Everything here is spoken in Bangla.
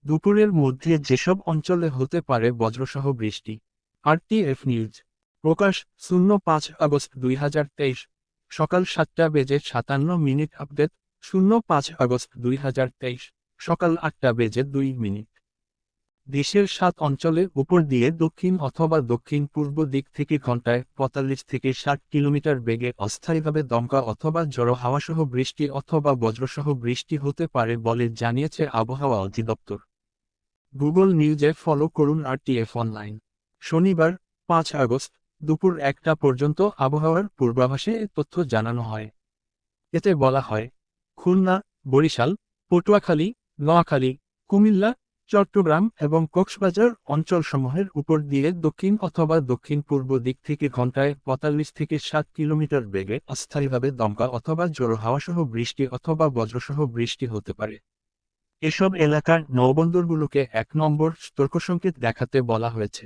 দুপুরের মধ্যে যেসব অঞ্চলে হতে পারে বজ্রসহ বৃষ্টি। RTF news. প্রকাশ 05 আগস্ট 2023, সকাল 7:57 আপডেট 05 আগস্ট 2023, সকাল 8:02। দেশের 7 অঞ্চলে উপর দিয়ে দক্ষিণ অথবা দক্ষিণ পূর্ব দিক থেকে ঘন্টায় 45 থেকে 60 কিলোমিটার বেগে অস্থায়ীভাবে দমকা অথবা ঝড়ো হাওয়াসহ বৃষ্টি অথবা বজ্রসহ বৃষ্টি হতে পারে বলে জানিয়েছে আবহাওয়া অধিদপ্তর। গুগল নিউজে ফলো করুন আরটিএফ অনলাইন। শনিবার 5 আগস্ট দুপুর 1টা পর্যন্ত আবহাওয়ার পূর্বাভাসে এ তথ্য জানানো হয়। এতে বলা হয়, খুলনা, বরিশাল, পটুয়াখালী, নোয়াখালী, কুমিল্লা, চট্টগ্রাম এবং কক্সবাজার অঞ্চলসমূহের উপর দিয়ে দক্ষিণ অথবা দক্ষিণ পূর্ব দিক থেকে ঘন্টায় 45 থেকে 60 কিলোমিটার বেগে অস্থায়ীভাবে দমকা অথবা ঝোড়ো হাওয়াসহ বৃষ্টি অথবা বজ্রসহ বৃষ্টি হতে পারে। এসব এলাকার নৌবন্দরগুলোকে 1 নম্বর সতর্কসংকেত দেখাতে বলা হয়েছে।